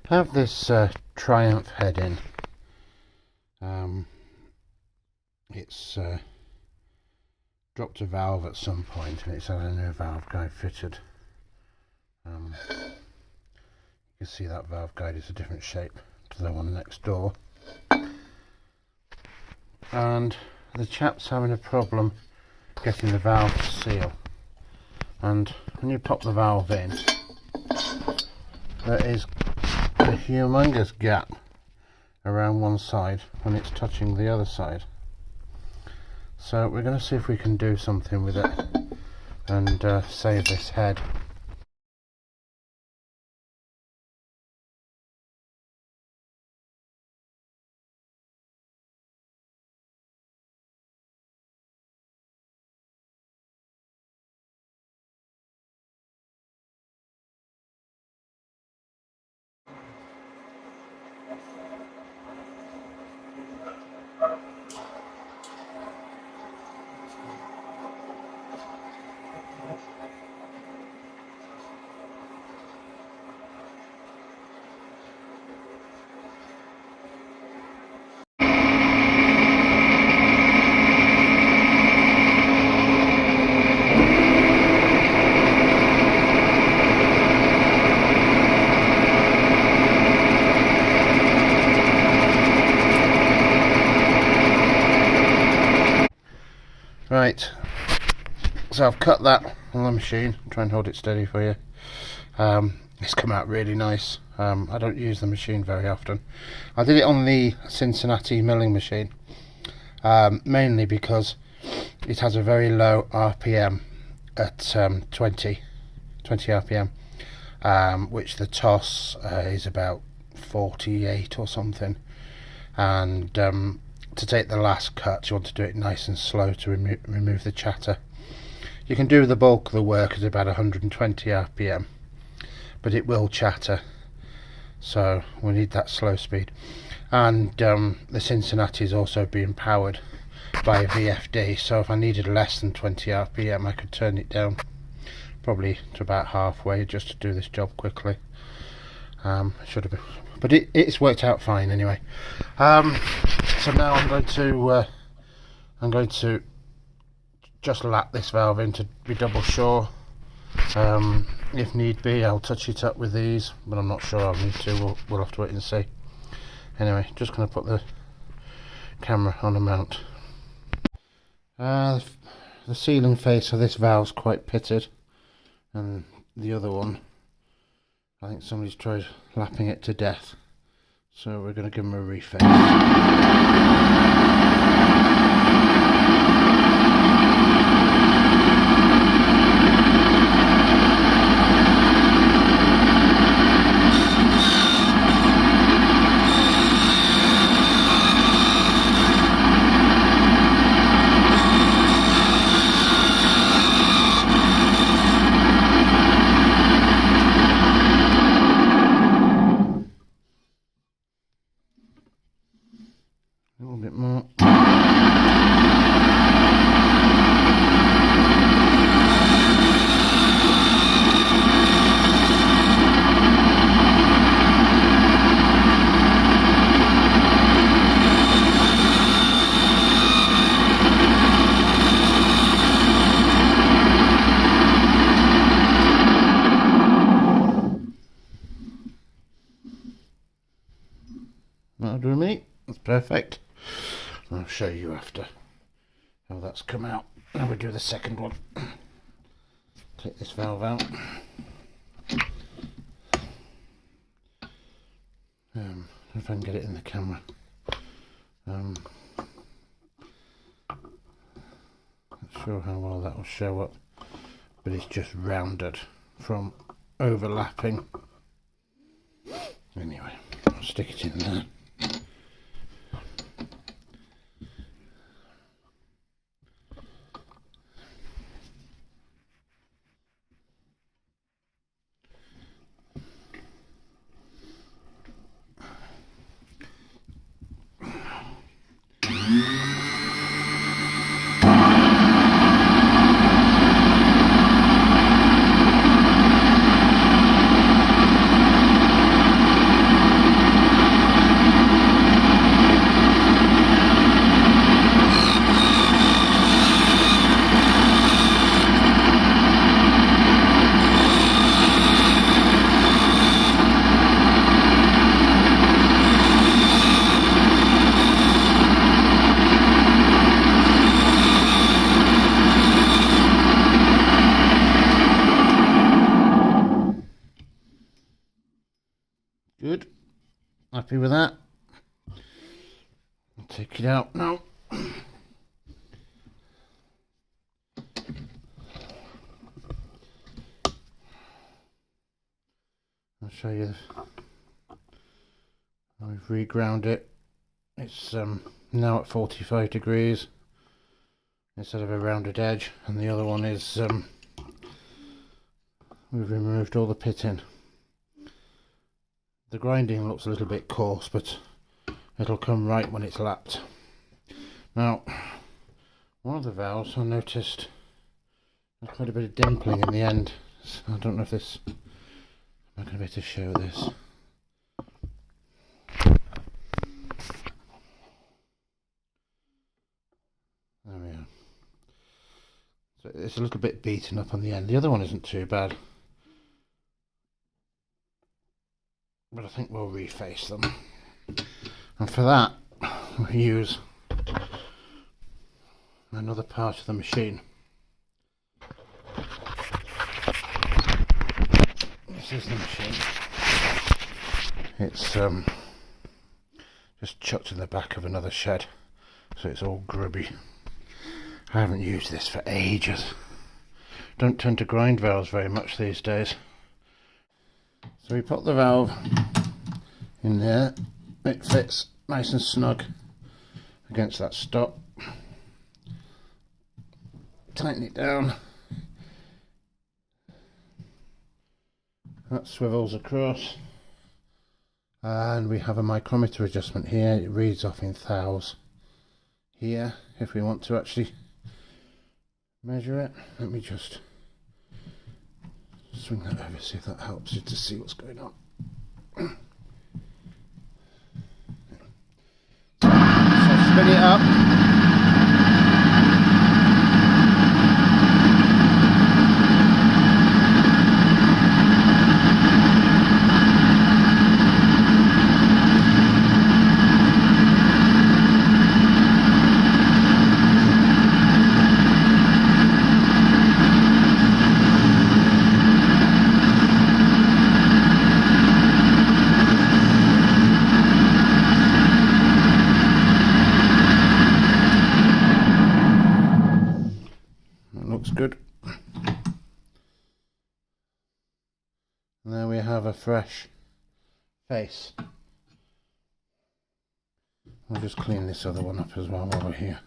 I have this Triumph head in. It's dropped a valve at some point and it's had a new valve guide fitted. You can see that valve guide is a different shape to the one next door. And the chap's having a problem getting the valve to seal. And when you pop the valve in, there is a humongous gap around one side when it's touching the other side. So we're going to see if we can do something with it and save this head. Right, so I've cut that on the machine. I'll try and hold it steady for you. It's come out really nice. I don't use the machine very often. I did it on the Cincinnati milling machine, mainly because it has a very low RPM at 20 RPM, which the toss is about 48 or something, and to take the last cut you want to do it nice and slow to remove the chatter. You can do the bulk of the work at about 120 RPM, but it will chatter, so we need that slow speed. And the Cincinnati is also being powered by a VFD, so if I needed less than 20 RPM I could turn it down probably to about halfway just to do this job quickly. Should have been, but it's worked out fine anyway. So now I'm going to just lap this valve in to be double sure. If need be, I'll touch it up with these, but I'm not sure I'll need to. We'll have to wait and see. Anyway, just going to put the camera on a mount. The sealing face of this valve's quite pitted, and the other one, I think somebody's tried lapping it to death, so we're going to give them a reface. A little bit more. That'll do me. That's perfect. I'll show you after how that's come out. Now we do the second one. Take this valve out. If I can get it in the camera. Not sure how well that will show up, but it's just rounded from overlapping. Anyway, I'll stick it in there. Happy with that? I'll take it out now. I'll show you how we've reground it. It's now at 45 degrees instead of a rounded edge, and the other one is we've removed all the pitting. The grinding looks a little bit coarse, but it'll come right when it's lapped. Now, one of the valves I noticed there's quite a bit of dimpling in the end. So I don't know if this, I'm not going to be able to show this. There we are. So it's a little bit beaten up on the end. The other one isn't too bad, but I think we'll reface them. And for that, we'll use another part of the machine. This is the machine. It's just chucked in the back of another shed, so it's all grubby. I haven't used this for ages. Don't tend to grind valves very much these days. So we put the valve in there. It fits nice and snug against that stop. Tighten it down. That swivels across. And we have a micrometer adjustment here. It reads off in thous here if we want to actually measure it. Let me just swing that over, see if that helps you to see what's going on. So spin it up. Good. And there we have a fresh face. I'll just clean this other one up as well while we're here.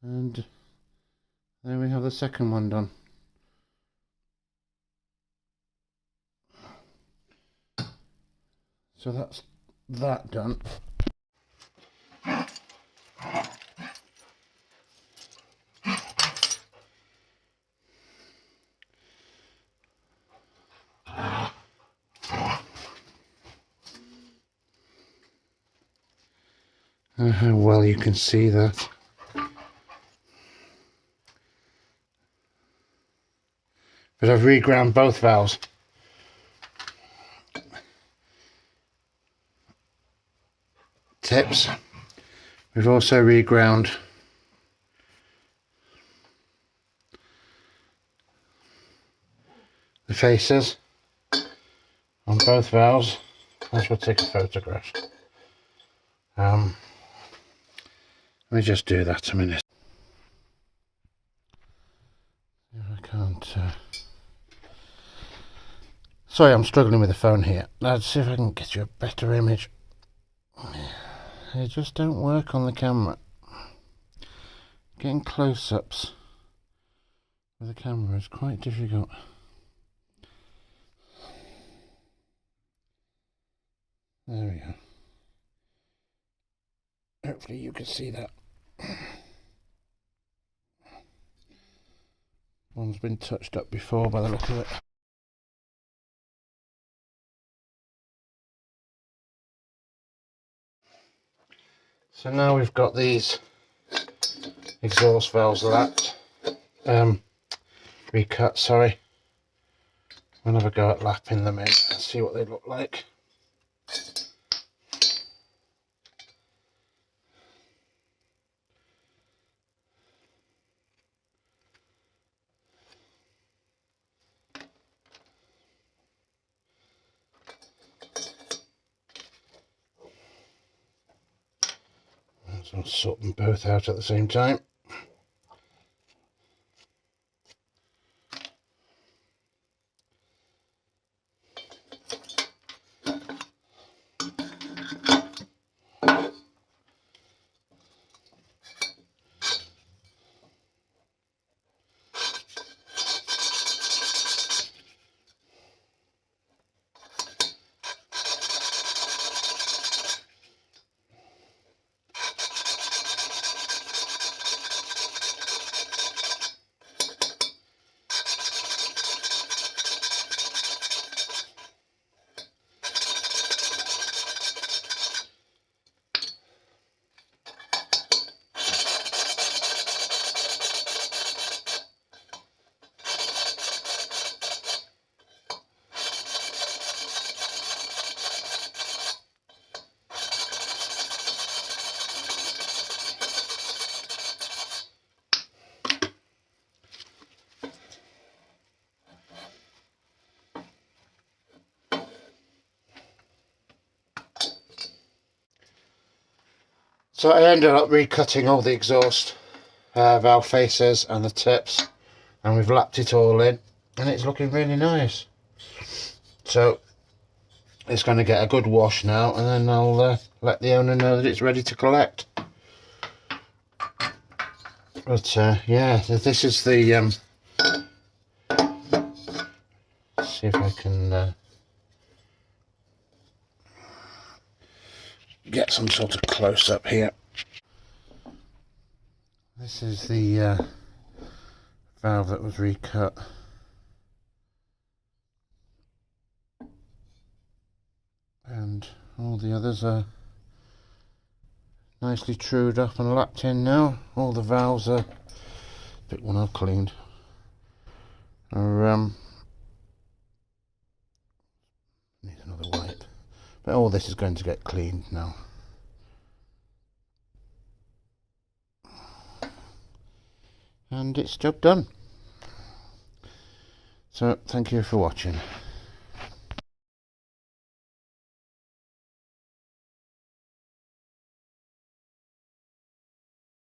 And there we have the second one done. So that's that done. How well you can see that. But I've reground both valves. Tips. We've also reground the faces on both valves. I shall take a photograph. Let me just do that a minute. If I can't. Sorry, I'm struggling with the phone here. Let's see if I can get you a better image. They just don't work on the camera. Getting close-ups with the camera is quite difficult. There we go. Hopefully you can see that. One's been touched up before by the look of it. So now we've got these exhaust valves lapped, recut, sorry. We'll have a go at lapping them in and see what they look like. So I'll sort them both out at the same time. So I ended up recutting all the exhaust valve faces and the tips, and we've lapped it all in, and it's looking really nice. So it's going to get a good wash now, and then I'll let the owner know that it's ready to collect. But yeah, this is the see if I can get some sort of close up here. This is the valve that was recut. And all the others are nicely trued up and lapped in now. All the valves are, pick one I've cleaned, are need another wipe. But all this is going to get cleaned now. And it's job done. So thank you for watching.